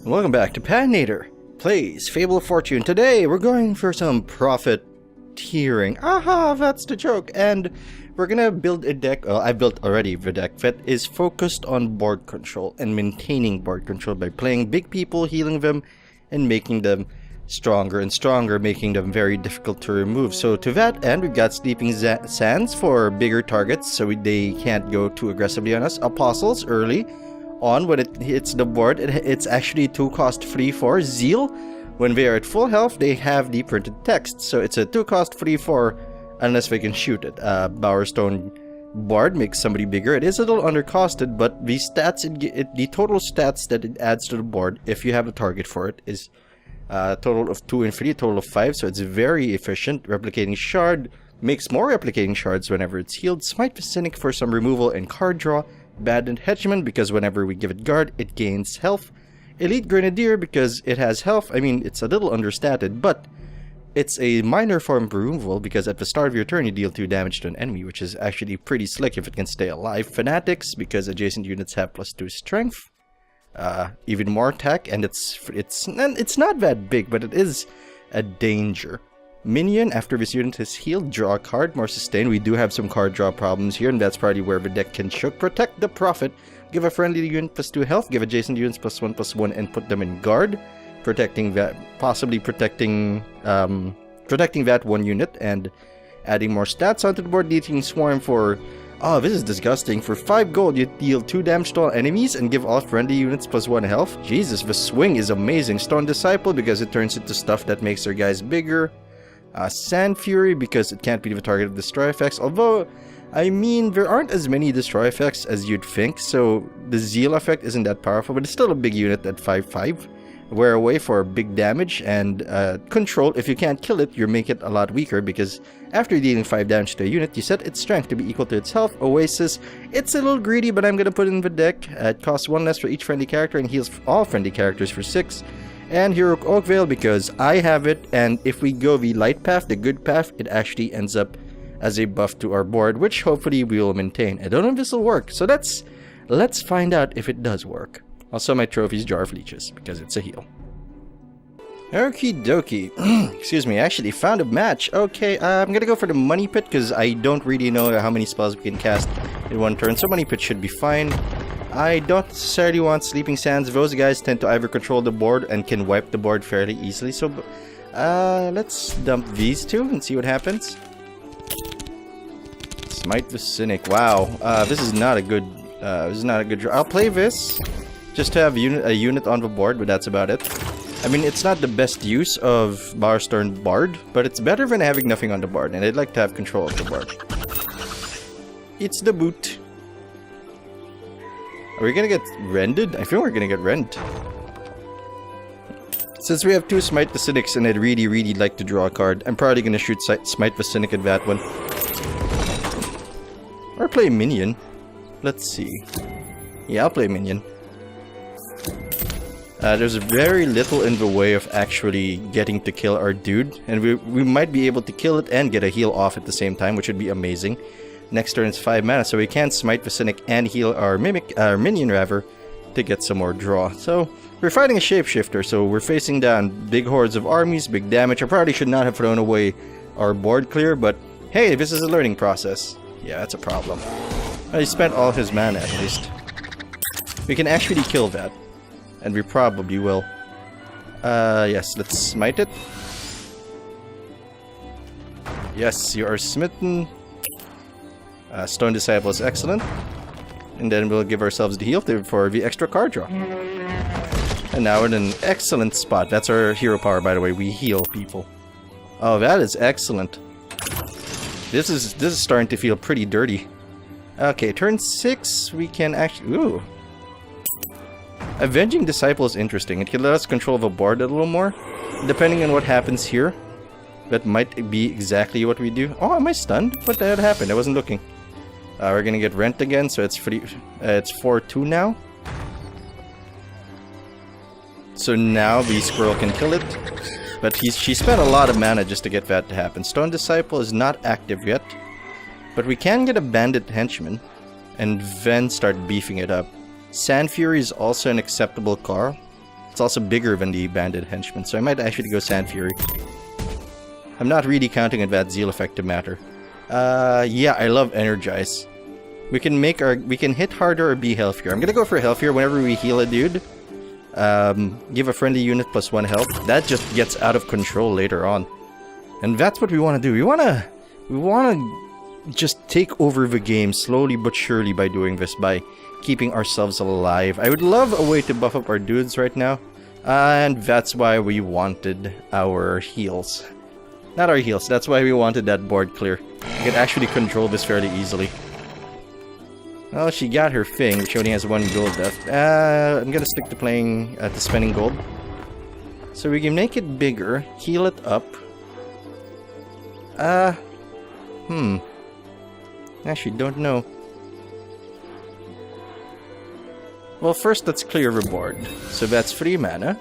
Welcome back to Patinator Plays Fable Fortune. Today we're going for some Prophet-eering. Aha, that's the joke. And we're gonna build a deck. I built already the deck that is focused on board control and maintaining board control by playing big people, healing them, and making them stronger and stronger, making them very difficult to remove. So to that end, we've got Sleeping Sands for bigger targets so they can't go too aggressively on us. Apostles early on when it hits the board. It's actually 2-cost free for Zeal. When they are at full health, they have the printed text. So it's a 2-cost free for unless they can shoot it. Bowerstone Bard makes somebody bigger. It is a little undercosted, but the stats the total stats that it adds to the board, if you have a target for it, is a total of 2 and 3, a total of 5. So it's very efficient. Replicating Shard makes more replicating shards whenever it's healed. Smite the Cynic for some removal and card draw. Bandit Henchman because whenever we give it guard, it gains health. Elite Grenadier because it has health. I mean, it's a little understated, but it's a minor form of removal because at the start of your turn you deal 2 damage to an enemy, which is actually pretty slick if it can stay alive. Fanatics because adjacent units have +2 strength. Even more attack, and it's not that big, but it is a danger. Minion, after this unit is healed, draw a card, more sustain. We do have some card draw problems here, and that's probably where the deck can choke. Protect the Prophet. Give a friendly unit +2 health, give adjacent units +1/+1, and put them in guard. Protecting that, possibly protecting that one unit, and adding more stats onto the board. Dealing Swarm for, oh, this is disgusting. For 5 gold, you deal 2 damage to all enemies and give all friendly units +1 health. Jesus, the swing is amazing. Stone Disciple because it turns into stuff that makes their guys bigger. Sand Fury because it can't be the target of destroy effects, although I mean there aren't as many destroy effects as you'd think, so the Zeal effect isn't that powerful, but it's still a big unit at 5/5. Wear away for big damage, and control, if you can't kill it, you make it a lot weaker because after dealing 5 damage to a unit, you set its strength to be equal to its health. Oasis, it's a little greedy, but I'm gonna put it in the deck. It costs 1 less for each friendly character and heals all friendly characters for 6. And Heroic Oakvale because I have it, and if we go the light path, the good path, it actually ends up as a buff to our board, which hopefully we will maintain. I don't know if this will work, so let's find out if it does work. Also, my trophy's Jar of Leeches because it's a heal. Okie dokie. Excuse me, I actually found a match. Okay, I'm gonna go for the Money Pit because I don't really know how many spells we can cast in one turn, so Money Pit should be fine. I don't necessarily want Sleeping Sands. Those guys tend to either control the board and can wipe the board fairly easily. So, let's dump these two and see what happens. Smite the Cynic. Wow, this is not a good. Draw. I'll play this just to have a unit on the board, but that's about it. I mean, it's not the best use of Bowerstone Bard, but it's better than having nothing on the board, and I'd like to have control of the board. It's the boot. Are we gonna get rended? I feel we're gonna get rent. Since we have 2 Smite the Cynics and I'd really like to draw a card, I'm probably gonna shoot Smite the Cynic at that one. Or play Minion. Let's see. Yeah, I'll play Minion. There's very little in the way of actually getting to kill our dude, and we might be able to kill it and get a heal off at the same time, which would be amazing. Next turn is 5 mana, so we can Smite the Cynic and heal our Minion rather, to get some more draw. So, we're fighting a Shapeshifter, so we're facing down big hordes of armies, big damage. I probably should not have thrown away our board clear, but hey, this is a learning process. Yeah, that's a problem. He spent all his mana at least. We can actually kill that, and we probably will. Yes, let's smite it. Yes, you are smitten. Stone Disciple is excellent. And then we'll give ourselves the heal for the extra card draw. And now we're in an excellent spot. That's our hero power, by the way. We heal people. Oh, that is excellent. This is starting to feel pretty dirty. Okay, turn 6, we can actually... Ooh. Avenging Disciple is interesting. It can let us control the board a little more. Depending on what happens here, that might be exactly what we do. Oh, am I stunned? What the hell happened? I wasn't looking. We're gonna get rent again, so it's free. It's 4/2 now. So now the squirrel can kill it. But she spent a lot of mana just to get that to happen. Stone Disciple is not active yet. But we can get a Bandit Henchman and then start beefing it up. Sand Fury is also an acceptable card. It's also bigger than the Bandit Henchman, so I might actually go Sand Fury. I'm not really counting on that Zeal effect to matter. Yeah, I love Energize. We can hit harder or be healthier. I'm gonna go for healthier whenever we heal a dude. Give a friendly unit +1 health. That just gets out of control later on. And that's what we want to do. We wanna just take over the game slowly but surely by doing this, by keeping ourselves alive. I would love a way to buff up our dudes right now. And that's why we wanted our heals. Not our heals, that's why we wanted that board clear. We could actually control this fairly easily. Well, she got her thing, she only has 1 gold left. I'm gonna stick to playing, to spending gold. So we can make it bigger, heal it up. Actually, don't know. Well, first let's clear the board. So that's 3 mana.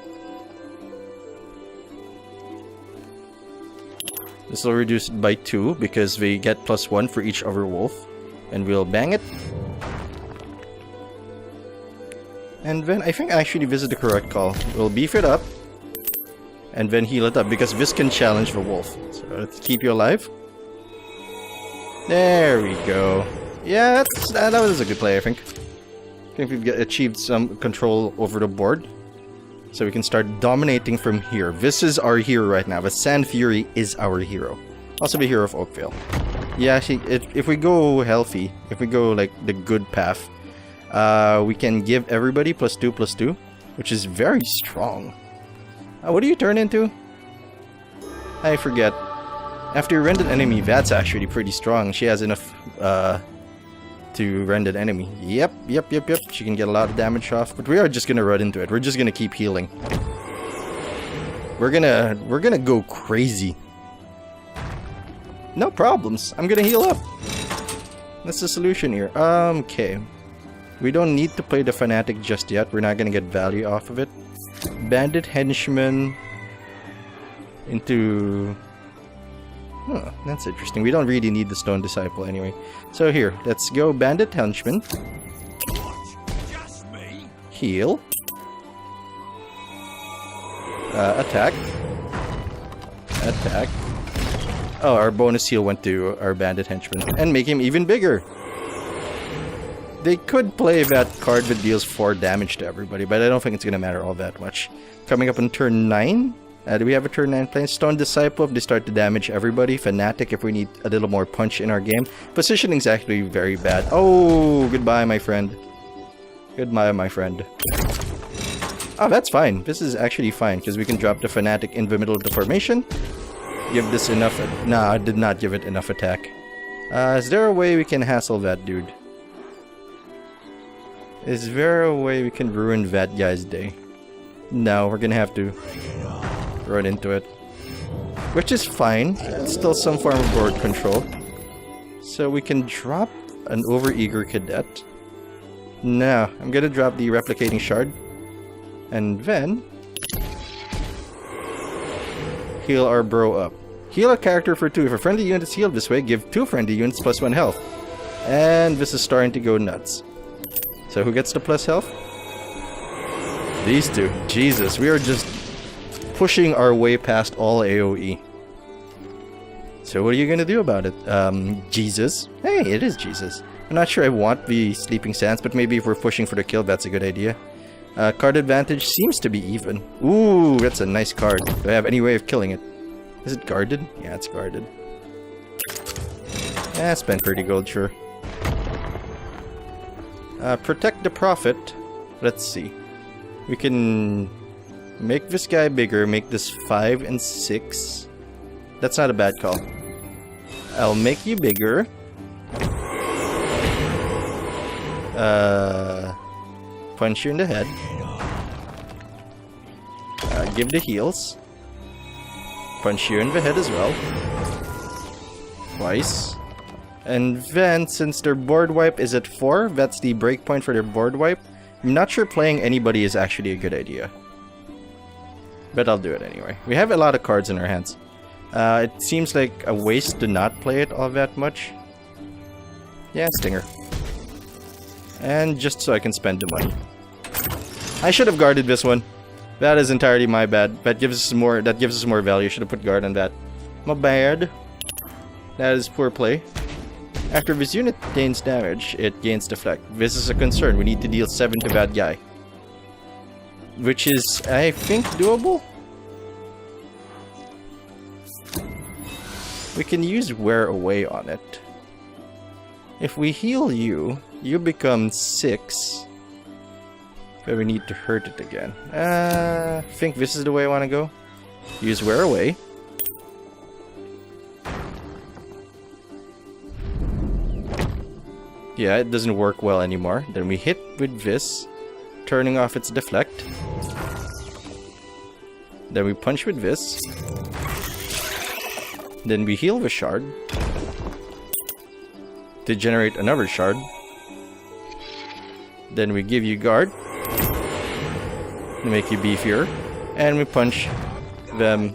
This will reduce it by 2 because we get +1 for each other wolf. And we'll bang it. And then I think actually this is the correct call. We'll beef it up. And then heal it up because this can challenge the wolf. So let's keep you alive. There we go. Yeah, that was a good play, I think. I think we've achieved some control over the board. So we can start dominating from here. This is our hero right now. The Sand Fury is our hero. Also the hero of Oakvale. Yeah, actually, if we go healthy, if we go like the good path, we can give everybody +2/+2, which is very strong. What do you turn into? I forget. After you rend an enemy, that's actually pretty strong. She has enough to rend an enemy. Yep. She can get a lot of damage off, but we are just gonna run into it. We're just gonna keep healing. We're gonna go crazy. No problems. I'm gonna heal up. That's the solution here. Okay. We don't need to play the Fanatic just yet. We're not gonna get value off of it. Bandit Henchman into... Oh, that's interesting. We don't really need the Stone Disciple anyway. So here, let's go Bandit Henchman. Heal. Attack. Attack. Oh, our bonus heal went to our Bandit Henchman. And make him even bigger. They could play that card that deals 4 damage to everybody, but I don't think it's going to matter all that much. Coming up on turn 9. Do we have a turn 9 play? Stone Disciple if they start to damage everybody. Fanatic if we need a little more punch in our game. Positioning is actually very bad. Oh, goodbye, my friend. Goodbye, my friend. Oh, that's fine. This is actually fine, because we can drop the Fanatic in the middle of the formation. Give this enough... Nah, I did not give it enough attack. Is there a way we can hassle that dude? Is there a way we can ruin that guy's day? No, we're gonna have to run into it. Which is fine. It's still some form of board control. So we can drop an overeager cadet. No, I'm gonna drop the replicating shard. And then... heal our bro up. Heal a character for 2. If a friendly unit is healed this way, give 2 friendly units +1 health. And this is starting to go nuts. So who gets the plus health? These two. Jesus, we are just pushing our way past all AoE. So what are you gonna do about it? Jesus? Hey, it is Jesus. I'm not sure I want the Sleeping Sands, but maybe if we're pushing for the kill, that's a good idea. Card advantage seems to be even. Ooh, that's a nice card. Do I have any way of killing it? Is it guarded? Yeah, it's guarded. Spend 30 gold, sure. Protect the Prophet. Let's see. We can make this guy bigger, make this 5 and 6. That's not a bad call. I'll make you bigger. Punch you in the head. Give the heals. Punch you in the head as well. Twice. And then, since their board wipe is at 4, that's the breakpoint for their board wipe. I'm not sure playing anybody is actually a good idea. But I'll do it anyway. We have a lot of cards in our hands. It seems like a waste to not play it all that much. Yeah, Stinger. And just so I can spend the money. I should have guarded this one. That is entirely my bad. That gives us more value. Should have put guard on that. My bad. That is poor play. After this unit gains damage, it gains deflect. This is a concern. We need to deal 7 to that guy. Which is, I think, doable? We can use wear away on it. If we heal you, you become 6. But we need to hurt it again. I think this is the way I want to go. Use wear away. Yeah, it doesn't work well anymore. Then we hit with this, turning off its deflect. Then we punch with this. Then we heal the shard to generate another shard. Then we give you guard to make you beefier. And we punch them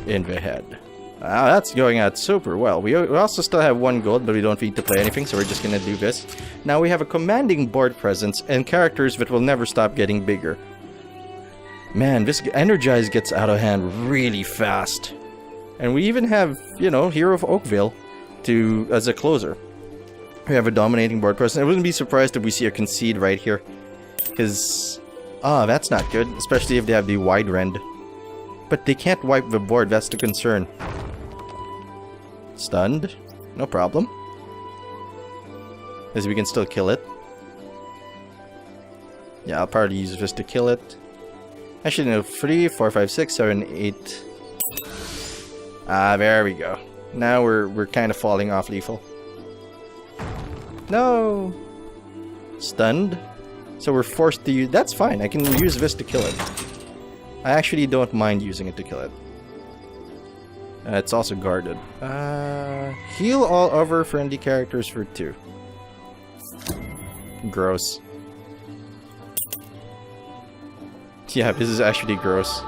in the head. That's going out super well. We also still have 1 gold, but we don't need to play anything, so we're just gonna do this. Now we have a commanding board presence and characters that will never stop getting bigger. Man, this Energize gets out of hand really fast. And we even have, you know, Hero of Oakville as a closer. We have a dominating board presence. I wouldn't be surprised if we see a concede right here. Because, that's not good, especially if they have the wide rend. But they can't wipe the board, that's the concern. Stunned, no problem. Because we can still kill it. Yeah, I'll probably use this to kill it. Actually, no, 3, 4, 5, 6, 7, 8. There we go. Now we're kind of falling off lethal. No! Stunned. So we're forced to use... That's fine, I can use this to kill it. I actually don't mind using it to kill it. It's also guarded. Heal all other friendly characters for 2. Gross. Yeah, this is actually gross.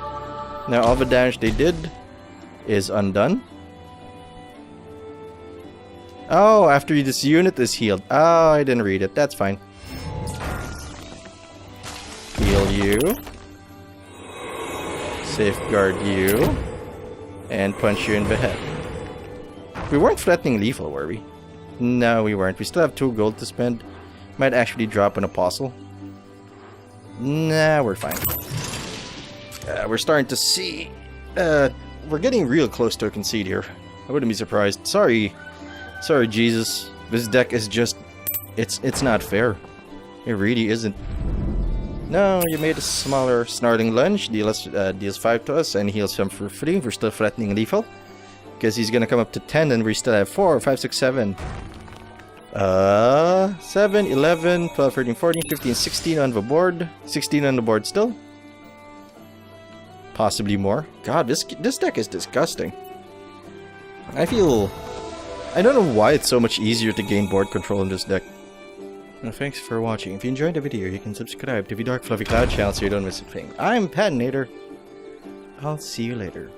Now all the damage they did is undone. Oh, after this unit is healed. Oh, I didn't read it. That's fine. Heal you. Safeguard you. And punch you in the head. We weren't threatening lethal, were we? No, we weren't. We still have 2 gold to spend. Might actually drop an apostle. Nah, we're fine. We're starting to see... we're getting real close to a concede here. I wouldn't be surprised. Sorry, Jesus. This deck is just... It's not fair. It really isn't. No, you made a smaller Snarling Lunge, deals 5 to us, and heals him for 3. We're still threatening lethal. Because he's gonna come up to 10, and we still have 4, 5, 6, 7. 7, 11, 12, 13, 14, 15, 16 on the board. 16 on the board still. Possibly more. God, this deck is disgusting. I don't know why it's so much easier to gain board control in this deck. Well, thanks for watching. If you enjoyed the video, you can subscribe to the Dark Fluffy Cloud channel so you don't miss a thing. I'm Patinator. I'll see you later.